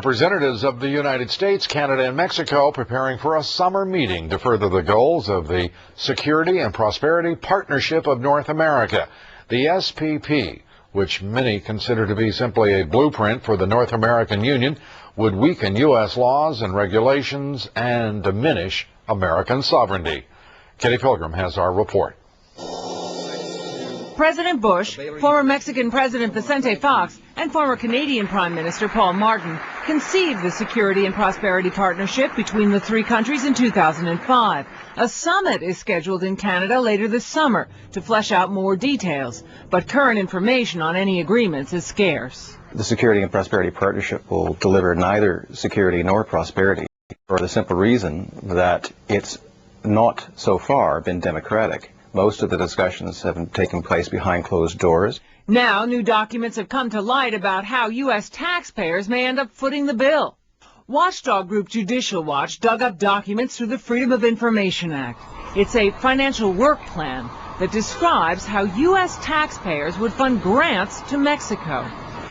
Representatives of the United States, Canada, and Mexico preparing for a summer meeting to further the goals of the Security and Prosperity Partnership of North America, the SPP, which many consider to be simply a blueprint for the North American Union, would weaken U.S. laws and regulations and diminish American sovereignty. Kitty Pilgrim has our report. President Bush, former Mexican President Vicente Fox, and former Canadian Prime Minister Paul Martin conceived the Security and Prosperity Partnership between the three countries in 2005. A summit is scheduled in Canada later this summer to flesh out more details, but current information on any agreements is scarce. The Security and Prosperity Partnership will deliver neither security nor prosperity for the simple reason that it's not so far been democratic. Most of the discussions have taken place behind closed doors. Now, new documents have come to light about how U.S. taxpayers may end up footing the bill. Watchdog group Judicial Watch dug up documents through the Freedom of Information Act. It's a financial work plan that describes how U.S. taxpayers would fund grants to Mexico.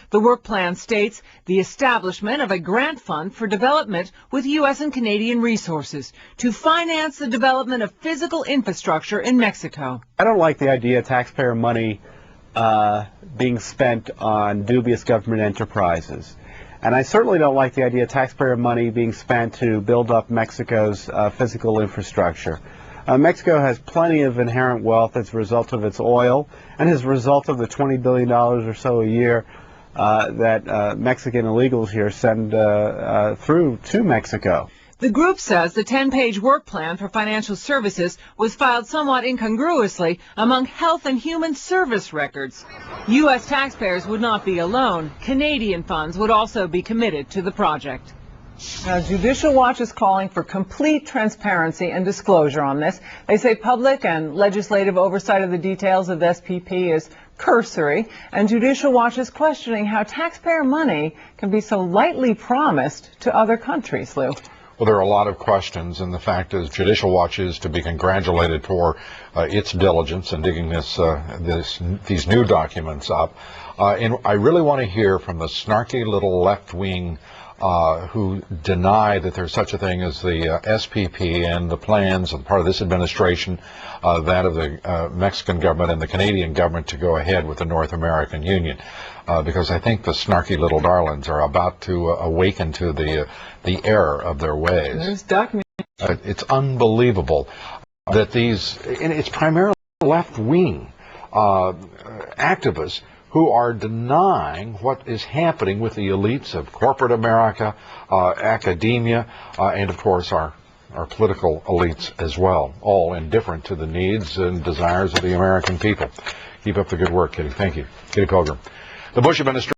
The work plan states the establishment of a grant fund for development with U.S. and Canadian resources to finance the development of physical infrastructure in Mexico. I don't like the idea of taxpayer money being spent on dubious government enterprises. And I certainly don't like the idea of taxpayer money being spent to build up Mexico's physical infrastructure. Mexico has plenty of inherent wealth as a result of its oil and as a result of the $20 billion or so a year that Mexican illegals here send through to Mexico. The group says the 10-page work plan for financial services was filed somewhat incongruously among health and human service records. U.S. taxpayers would not be alone. Canadian funds would also be committed to the project. Now, Judicial Watch is calling for complete transparency and disclosure on this. They say public and legislative oversight of the details of the SPP is cursory, and Judicial Watch is questioning how taxpayer money can be so lightly promised to other countries, Lou. Well, there are a lot of questions, and the fact is Judicial Watch is to be congratulated for its diligence in digging these new documents up. And I really want to hear from the snarky little left-wing who deny that there's such a thing as the SPP and the plans on the part of this administration, that of the Mexican government and the Canadian government to go ahead with the North American Union. Because I think the snarky little darlings are about to awaken to the error of their ways. There's documents. It's unbelievable that and it's primarily left-wing activists who are denying what is happening with the elites of corporate America, academia, and of course our political elites as well, all indifferent to the needs and desires of the American people. Keep up the good work, Kitty. Thank you. Kitty Pilgrim. The Bush administration